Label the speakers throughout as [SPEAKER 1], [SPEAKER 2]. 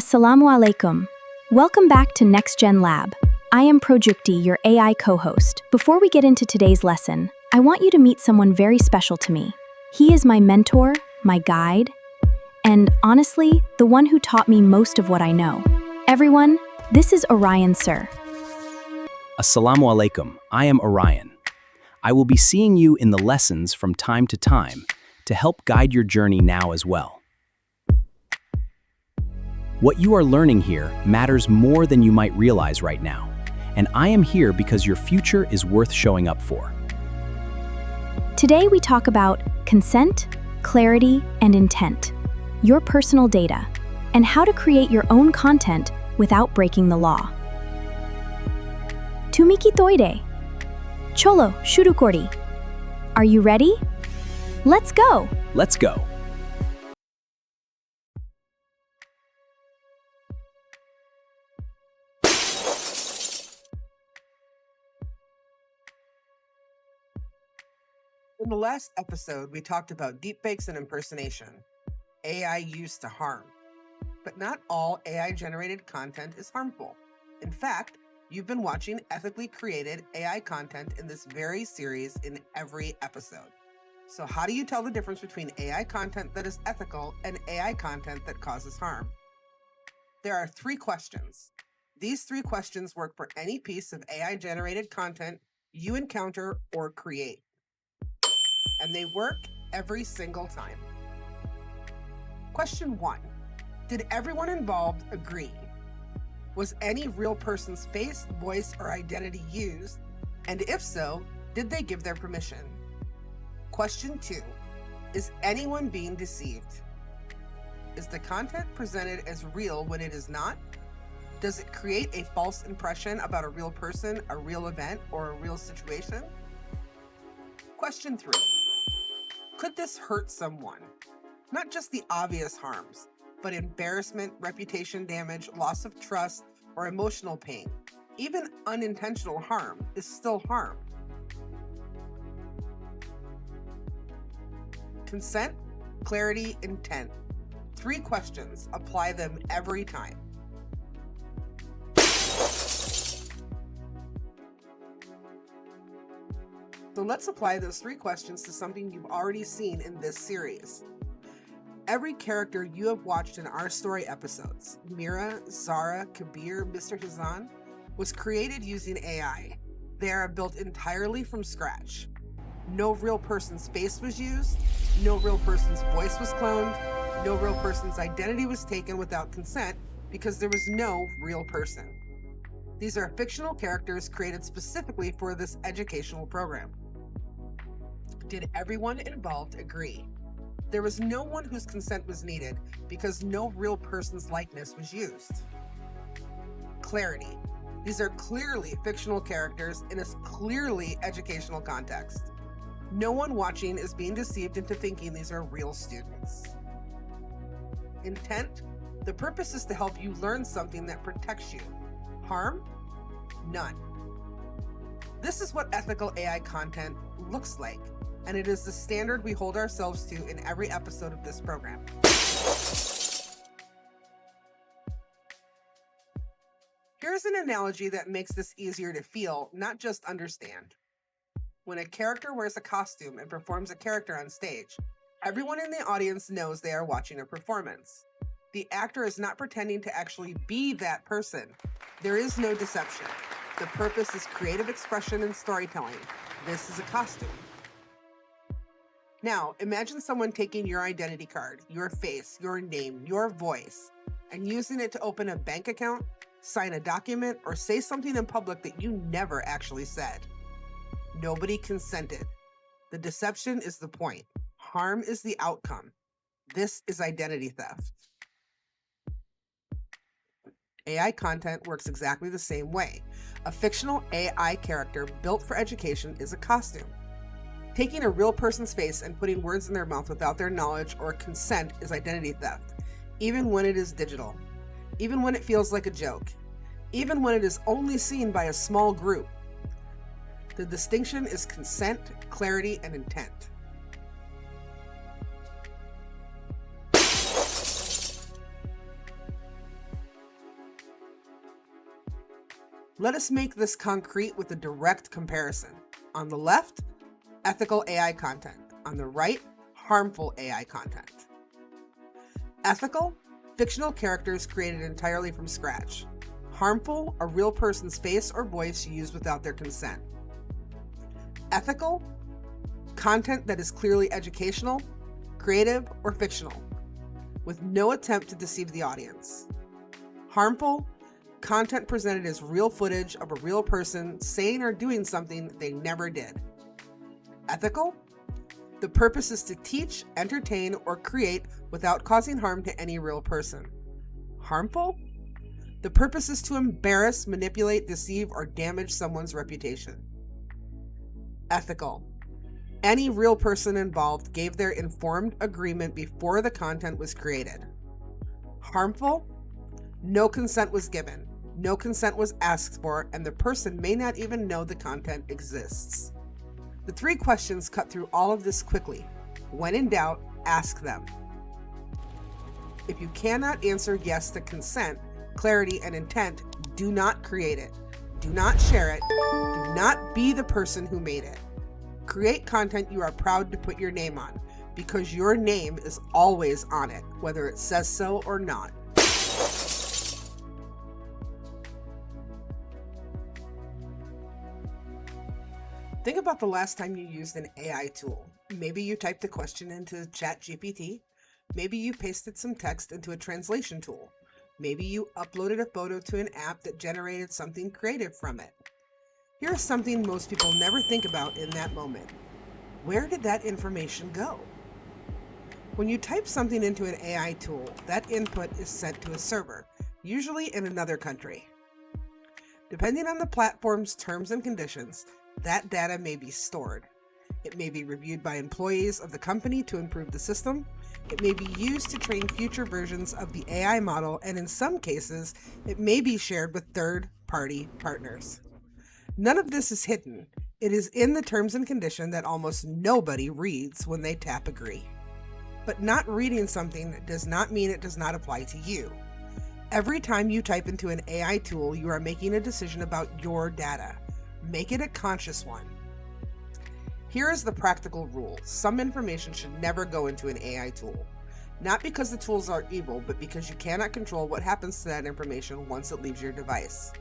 [SPEAKER 1] Assalamu alaikum. Welcome back to NextGen Lab. I am Projukti, your AI co-host. Before we get into today's lesson, I want you to meet someone very special to me. He is my mentor, my guide, and honestly, the one who taught me most of what I know. Everyone, this is Orion Sir.
[SPEAKER 2] Assalamu alaikum. I am Orion. I will be seeing you in the lessons from time to time to help guide your journey now as well. What you are learning here matters more than you might realize right now, and I am here because your future is worth showing up for.
[SPEAKER 1] Today we talk about consent, clarity, and intent, your personal data, and how to create your own content without breaking the law. Tumiki toide. Cholo, shurukori. Are you ready? Let's go!
[SPEAKER 2] Let's go.
[SPEAKER 3] In the last episode, we talked about deepfakes and impersonation, AI used to harm. But not all AI-generated content is harmful. In fact, you've been watching ethically created AI content in this very series in every episode. So how do you tell the difference between AI content that is ethical and AI content that causes harm? There are 3 questions. These 3 questions work for any piece of AI-generated content you encounter or create. And they work every single time. Question 1. Did everyone involved agree? Was any real person's face, voice, or identity used? And if so, did they give their permission? Question 2. Is anyone being deceived? Is the content presented as real when it is not? Does it create a false impression about a real person, a real event, or a real situation? Question 3. Could this hurt someone? Not just the obvious harms, but embarrassment, reputation damage, loss of trust, or emotional pain. Even unintentional harm is still harm. Consent, clarity, intent. 3 questions. Apply them every time. So let's apply those 3 questions to something you've already seen in this series. Every character you have watched in our story episodes, Mira, Zara, Kabir, Mr. Hazan, was created using AI. They are built entirely from scratch. No real person's face was used, no real person's voice was cloned, no real person's identity was taken without consent because there was no real person. These are fictional characters created specifically for this educational program. Did everyone involved agree? There was no one whose consent was needed because no real person's likeness was used. Clarity. These are clearly fictional characters in a clearly educational context. No one watching is being deceived into thinking these are real students. Intent. The purpose is to help you learn something that protects you. Harm? None. This is what ethical AI content looks like, and it is the standard we hold ourselves to in every episode of this program. Here's an analogy that makes this easier to feel, not just understand. When a character wears a costume and performs a character on stage, everyone in the audience knows they are watching a performance. The actor is not pretending to actually be that person. There is no deception. The purpose is creative expression and storytelling. This is a costume. Now, imagine someone taking your identity card, your face, your name, your voice, and using it to open a bank account, sign a document, or say something in public that you never actually said. Nobody consented. The deception is the point. Harm is the outcome. This is identity theft. AI content works exactly the same way. A fictional AI character built for education is a costume. Taking a real person's face and putting words in their mouth without their knowledge or consent is identity theft, even when it is digital, even when it feels like a joke, even when it is only seen by a small group. The distinction is consent, clarity, and intent. Let us make this concrete with a direct comparison. On the left, ethical AI content. On the right, harmful AI content. Ethical, fictional characters created entirely from scratch. Harmful, a real person's face or voice used without their consent. Ethical, content that is clearly educational, creative, or fictional, with no attempt to deceive the audience. Harmful, content presented as real footage of a real person saying or doing something they never did. Ethical, the purpose is to teach, entertain, or create without causing harm to any real person. Harmful, the purpose is to embarrass, manipulate, deceive, or damage someone's reputation. Ethical, any real person involved gave their informed agreement before the content was created. Harmful, no consent was given, no consent was asked for, and the person may not even know the content exists. The 3 questions cut through all of this quickly. When in doubt, ask them. If you cannot answer yes to consent, clarity, and intent, do not create it. Do not share it. Do not be the person who made it. Create content you are proud to put your name on, because your name is always on it, whether it says so or not. Think about the last time you used an AI tool. Maybe you typed a question into ChatGPT. Maybe you pasted some text into a translation tool. Maybe you uploaded a photo to an app that generated something creative from it. Here's something most people never think about in that moment. Where did that information go? When you type something into an AI tool, that input is sent to a server, usually in another country. Depending on the platform's terms and conditions, that data may be stored. It may be reviewed by employees of the company to improve the system. It may be used to train future versions of the AI model, and in some cases, it may be shared with third-party partners. None of this is hidden. It is in the terms and condition that almost nobody reads when they tap agree. But not reading something does not mean it does not apply to you. Every time you type into an AI tool, you are making a decision about your data. Make it a conscious one. Here is the practical rule. Some information should never go into an AI tool. Not because the tools are evil, but because you cannot control what happens to that information once it leaves your device.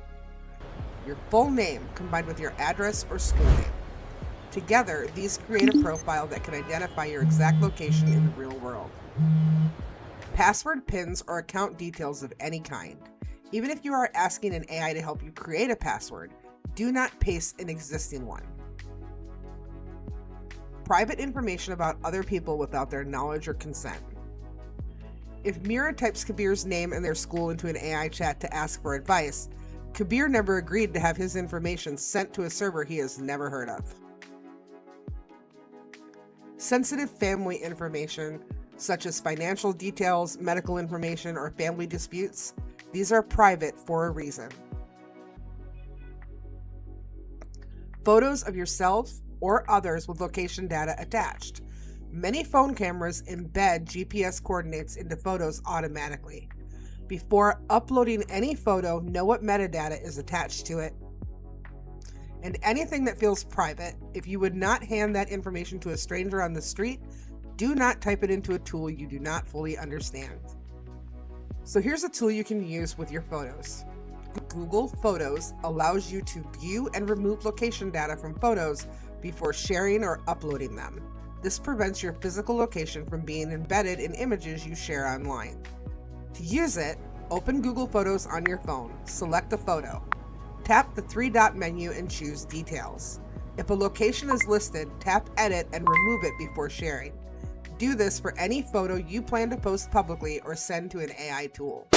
[SPEAKER 3] Your full name combined with your address or school name. Together, these create a profile that can identify your exact location in the real world. Password pins or account details of any kind. Even if you are asking an AI to help you create a password, do not paste an existing one. Private information about other people without their knowledge or consent. If Mira types Kabir's name and their school into an AI chat to ask for advice, Kabir never agreed to have his information sent to a server he has never heard of. Sensitive family information, such as financial details, medical information, or family disputes, these are private for a reason. Photos of yourself or others with location data attached. Many phone cameras embed GPS coordinates into photos automatically. Before uploading any photo, know what metadata is attached to it. And anything that feels private, if you would not hand that information to a stranger on the street, do not type it into a tool you do not fully understand. So here's a tool you can use with your photos. Google Photos allows you to view and remove location data from photos before sharing or uploading them. This prevents your physical location from being embedded in images you share online. To use it, open Google Photos on your phone, select a photo. Tap the 3-dot menu and choose Details. If a location is listed, tap Edit and remove it before sharing. Do this for any photo you plan to post publicly or send to an AI tool.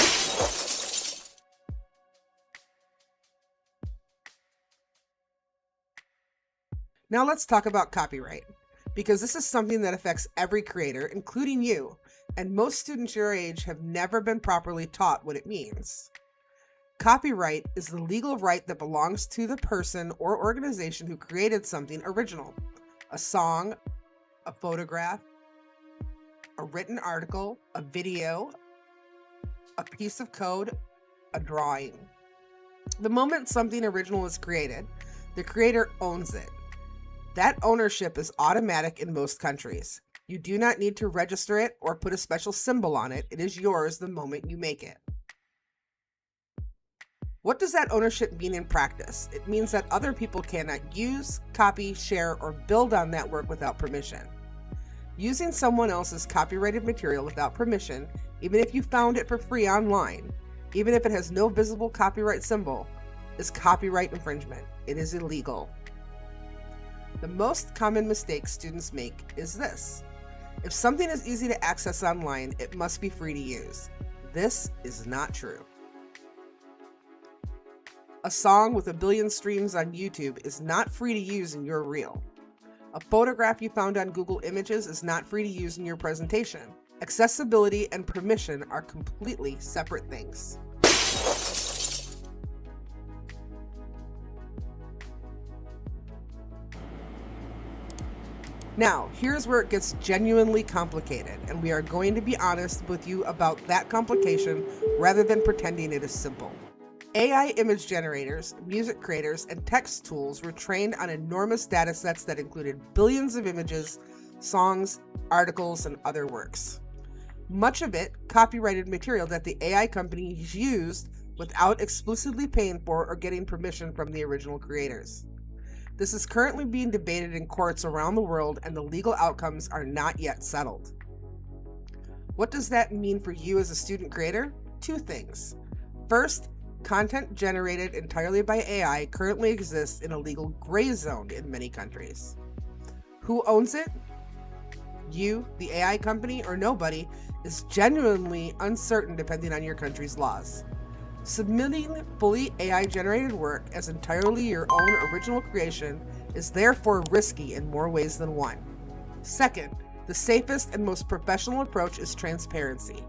[SPEAKER 3] Now let's talk about copyright, because this is something that affects every creator, including you, and most students your age have never been properly taught what it means. Copyright is the legal right that belongs to the person or organization who created something original. A song, a photograph, a written article, a video, a piece of code, a drawing. The moment something original is created, the creator owns it. That ownership is automatic in most countries. You do not need to register it or put a special symbol on it. It is yours the moment you make it. What does that ownership mean in practice? It means that other people cannot use, copy, share, or build on that work without permission. Using someone else's copyrighted material without permission, even if you found it for free online, even if it has no visible copyright symbol, is copyright infringement. It is illegal. The most common mistake students make is this. If something is easy to access online, it must be free to use. This is not true. A song with 1 billion streams on YouTube is not free to use in your reel. A photograph you found on Google Images is not free to use in your presentation. Accessibility and permission are completely separate things. Now, here's where it gets genuinely complicated, and we are going to be honest with you about that complication rather than pretending it is simple. AI image generators, music creators, and text tools were trained on enormous datasets that included billions of images, songs, articles, and other works. Much of it copyrighted material that the AI companies used without explicitly paying for or getting permission from the original creators. This is currently being debated in courts around the world, and the legal outcomes are not yet settled. What does that mean for you as a student creator? Two things. First, content generated entirely by AI currently exists in a legal gray zone in many countries. Who owns it? You, the AI company, or nobody, is genuinely uncertain depending on your country's laws. Submitting fully AI-generated work as entirely your own original creation is therefore risky in more ways than one. Second, the safest and most professional approach is transparency.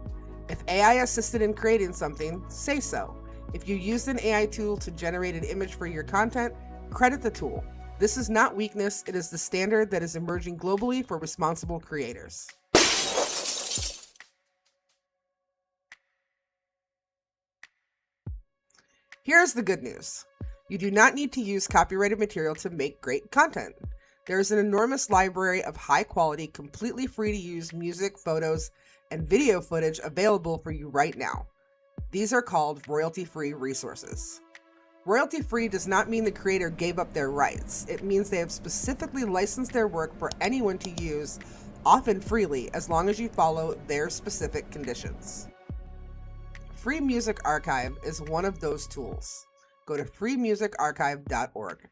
[SPEAKER 3] If AI assisted in creating something, say so. If you used an AI tool to generate an image for your content, credit the tool. This is not weakness, it is the standard that is emerging globally for responsible creators. Here's the good news. You do not need to use copyrighted material to make great content. There is an enormous library of high-quality, completely free-to-use music, photos, and video footage available for you right now. These are called royalty-free resources. Royalty-free does not mean the creator gave up their rights. It means they have specifically licensed their work for anyone to use, often freely, as long as you follow their specific conditions. Free Music Archive is one of those tools. Go to freemusicarchive.org.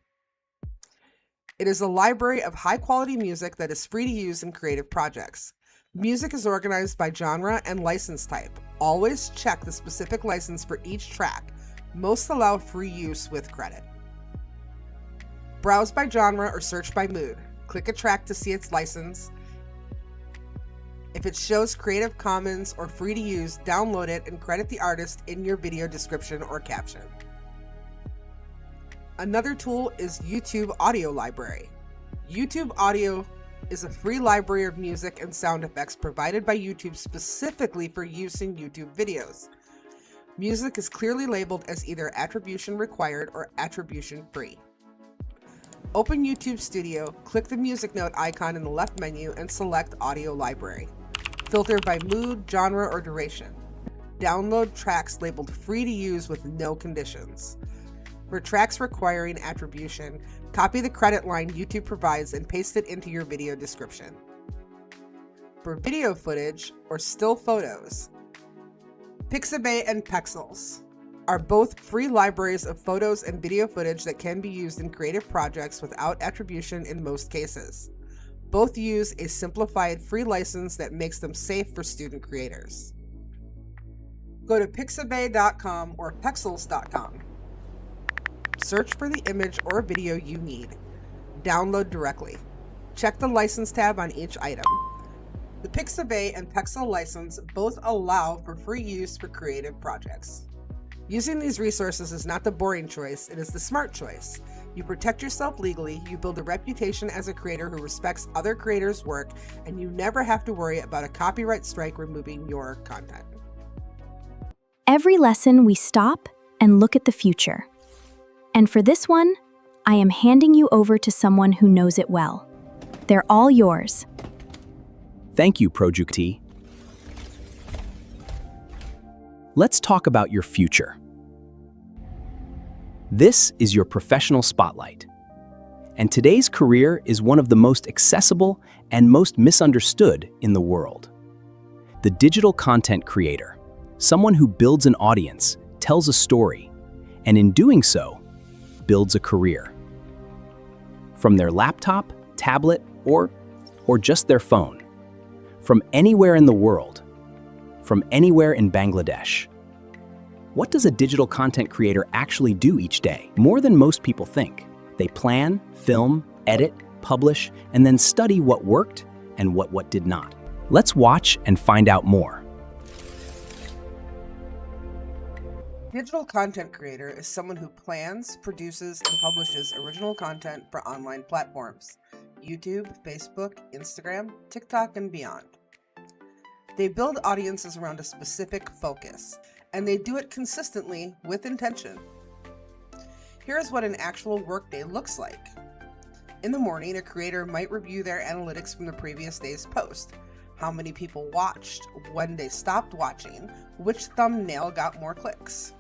[SPEAKER 3] It is a library of high-quality music that is free to use in creative projects. Music is organized by genre and license type. Always check the specific license for each track. Most allow free use with credit. Browse by genre or search by mood. Click a track to see its license. If it shows Creative Commons or free to use, download it and credit the artist in your video description or caption. Another tool is YouTube Audio Library. YouTube Audio is a free library of music and sound effects provided by YouTube specifically for use in YouTube videos. Music is clearly labeled as either attribution required or attribution free. Open YouTube Studio, click the music note icon in the left menu and select Audio Library. Filter by mood, genre, or duration. Download tracks labeled free to use with no conditions. For tracks requiring attribution, copy the credit line YouTube provides and paste it into your video description. For video footage or still photos, Pixabay and Pexels are both free libraries of photos and video footage that can be used in creative projects without attribution in most cases. Both use a simplified free license that makes them safe for student creators. Go to pixabay.com or pexels.com. Search for the image or video you need. Download directly. Check the license tab on each item. The Pixabay and Pexel license both allow for free use for creative projects. Using these resources is not the boring choice, it is the smart choice. You protect yourself legally, you build a reputation as a creator who respects other creators' work, and you never have to worry about a copyright strike removing your content.
[SPEAKER 1] Every lesson we stop and look at the future. And for this one, I am handing you over to someone who knows it well. They're all yours.
[SPEAKER 2] Thank you, Projukti. Let's talk about your future. This is your professional spotlight. And today's career is one of the most accessible and most misunderstood in the world. The digital content creator, someone who builds an audience, tells a story, and in doing so, builds a career. From their laptop, tablet, or just their phone. From anywhere in the world. From anywhere in Bangladesh. What does a digital content creator actually do each day? More than most people think. They plan, film, edit, publish, and then study what worked and what did not. Let's watch and find out more.
[SPEAKER 3] Digital content creator is someone who plans, produces, and publishes original content for online platforms: YouTube, Facebook, Instagram, TikTok, and beyond. They build audiences around a specific focus, and they do it consistently with intention. Here's what an actual workday looks like. In the morning, a creator might review their analytics from the previous day's post. How many people watched, when they stopped watching, which thumbnail got more clicks.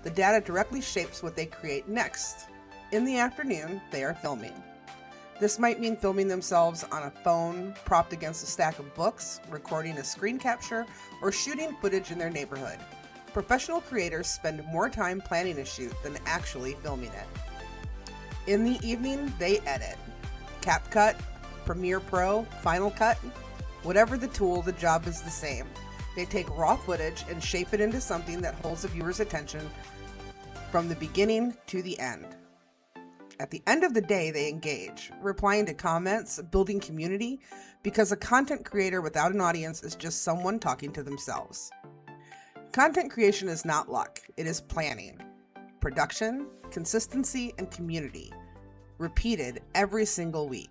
[SPEAKER 3] The data directly shapes what they create next. In the afternoon, they are filming. This might mean filming themselves on a phone propped against a stack of books, recording a screen capture, or shooting footage in their neighborhood. Professional creators spend more time planning a shoot than actually filming it. In the evening, they edit. CapCut, Premiere Pro, Final Cut, whatever the tool, the job is the same. They take raw footage and shape it into something that holds the viewer's attention from the beginning to the end. At the end of the day, they engage, replying to comments, building community, because a content creator without an audience is just someone talking to themselves. Content creation is not luck, it is planning, production, consistency, and community, repeated every single week.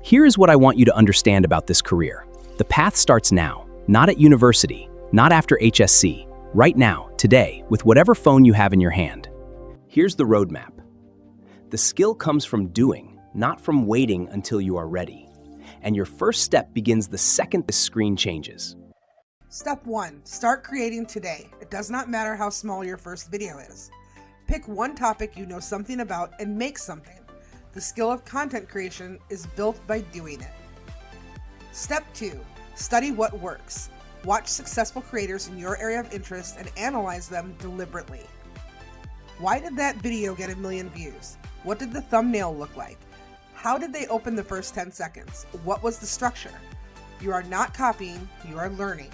[SPEAKER 2] Here is what I want you to understand about this career. The path starts now, not at university, not after HSC, right now, today, with whatever phone you have in your hand. Here's the roadmap. The skill comes from doing, not from waiting until you are ready. And your first step begins the second the screen changes.
[SPEAKER 3] Step 1. Start creating today. It does not matter how small your first video is. Pick one topic you know something about and make something. The skill of content creation is built by doing it. Step 2. Study what works. Watch successful creators in your area of interest and analyze them deliberately. Why did that video get 1 million views? What did the thumbnail look like? How did they open the first 10 seconds? What was the structure? You are not copying, you are learning.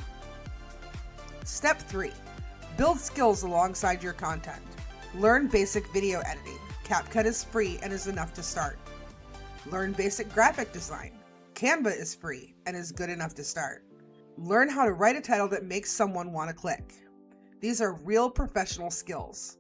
[SPEAKER 3] Step 3. Build skills alongside your content. Learn basic video editing. CapCut is free and is enough to start. Learn basic graphic design. Canva is free and is good enough to start. Learn how to write a title that makes someone want to click. These are real professional skills.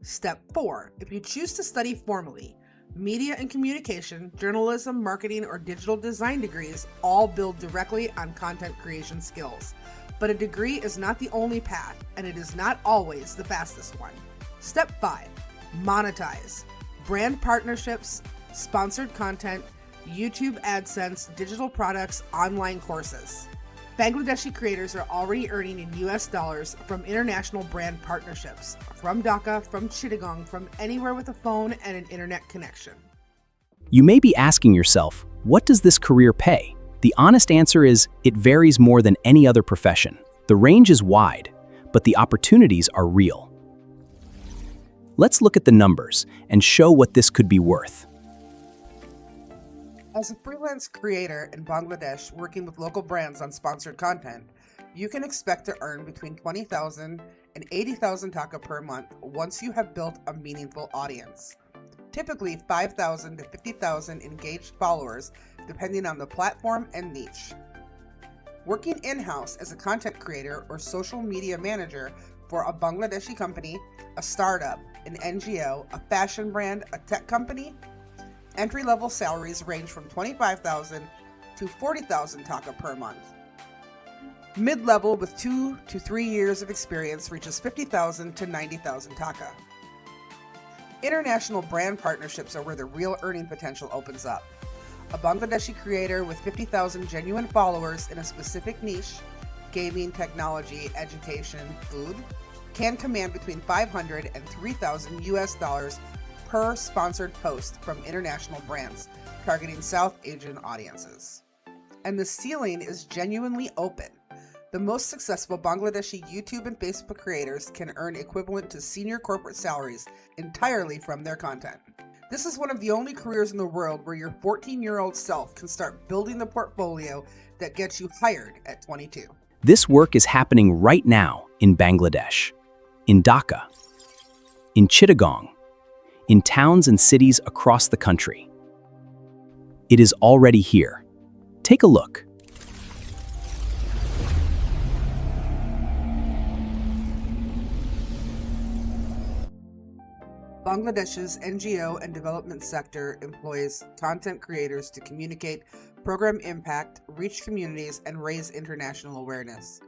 [SPEAKER 3] Step 4. If you choose to study formally, media and communication, journalism, marketing, or digital design degrees all build directly on content creation skills. But a degree is not the only path, and it is not always the fastest one. Step 5. Monetize. Brand partnerships, sponsored content, YouTube AdSense, digital products, online courses. Bangladeshi creators are already earning in US dollars from international brand partnerships, from Dhaka, from Chittagong, from anywhere with a phone and an internet connection.
[SPEAKER 2] You may be asking yourself, what does this career pay? The honest answer is, it varies more than any other profession. The range is wide, but the opportunities are real. Let's look at the numbers and show what this could be worth.
[SPEAKER 3] As a freelance creator in Bangladesh working with local brands on sponsored content, you can expect to earn between 20,000 and 80,000 taka per month once you have built a meaningful audience. Typically 5,000 to 50,000 engaged followers depending on the platform and niche. Working in-house as a content creator or social media manager for a Bangladeshi company, a startup, an NGO, a fashion brand, a tech company, entry-level salaries range from 25,000 to 40,000 taka per month. Mid-level with 2 to 3 years of experience reaches 50,000 to 90,000 taka. International brand partnerships are where the real earning potential opens up. A Bangladeshi creator with 50,000 genuine followers in a specific niche, gaming, technology, education, food, can command between $500 and $3,000 per sponsored post from international brands targeting South Asian audiences. And the ceiling is genuinely open. The most successful Bangladeshi YouTube and Facebook creators can earn equivalent to senior corporate salaries entirely from their content. This is one of the only careers in the world where your 14-year-old self can start building the portfolio that gets you hired at 22.
[SPEAKER 2] This work is happening right now in Bangladesh, in Dhaka, in Chittagong, in towns and cities across the country. It is already here. Take a look.
[SPEAKER 3] Bangladesh's NGO and development sector employs content creators to communicate program impact, reach communities, and raise international awareness.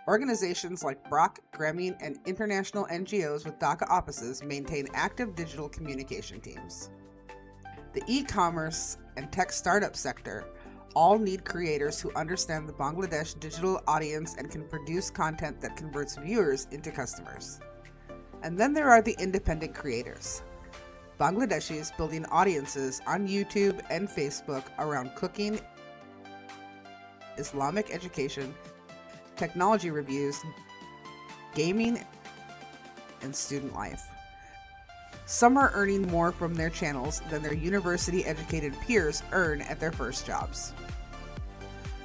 [SPEAKER 3] Organizations like Brock, Grameen, and international NGOs with Dhaka offices maintain active digital communication teams. The e-commerce and tech startup sector all need creators who understand the Bangladesh digital audience and can produce content that converts viewers into customers. And then there are the independent creators. Bangladeshis building audiences on YouTube and Facebook around cooking, Islamic education, technology reviews, gaming, and student life. Some are earning more from their channels than their university-educated peers earn at their first jobs.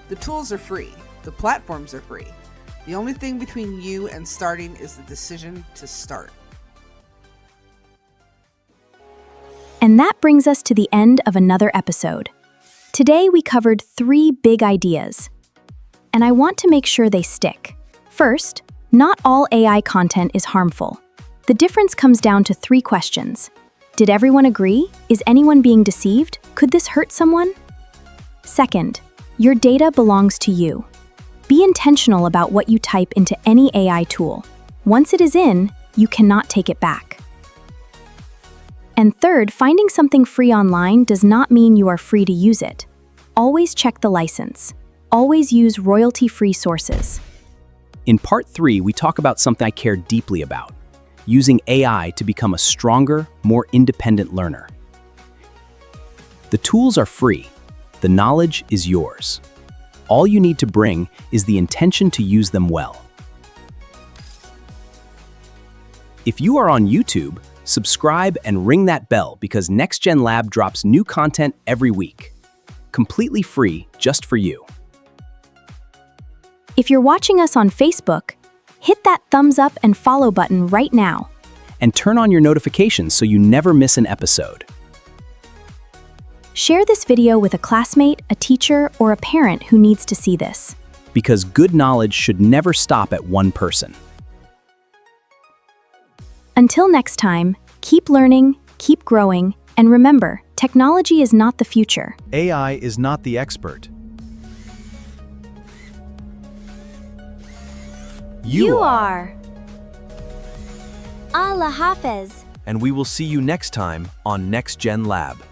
[SPEAKER 3] The tools are free. The platforms are free. The only thing between you and starting is the decision to start.
[SPEAKER 1] And that brings us to the end of another episode. Today we covered 3 big ideas, and I want to make sure they stick. First, not all AI content is harmful. The difference comes down to 3 questions. Did everyone agree? Is anyone being deceived? Could this hurt someone? Second, your data belongs to you. Be intentional about what you type into any AI tool. Once it is in, you cannot take it back. And third, finding something free online does not mean you are free to use it. Always check the license. Always use royalty-free sources.
[SPEAKER 2] In part 3, we talk about something I care deeply about: using AI to become a stronger, more independent learner. The tools are free. The knowledge is yours. All you need to bring is the intention to use them well. If you are on YouTube, subscribe and ring that bell because NextGen Lab drops new content every week. Completely free, just for you.
[SPEAKER 1] If you're watching us on Facebook, hit that thumbs up and follow button right now.
[SPEAKER 2] And turn on your notifications so you never miss an episode.
[SPEAKER 1] Share this video with a classmate, a teacher, or a parent who needs to see this.
[SPEAKER 2] Because good knowledge should never stop at one person.
[SPEAKER 1] Until next time, keep learning, keep growing, and remember, technology is not the future.
[SPEAKER 4] AI is not the expert. You are.
[SPEAKER 1] Allah Hafiz.
[SPEAKER 4] And we will see you next time on NextGen Lab.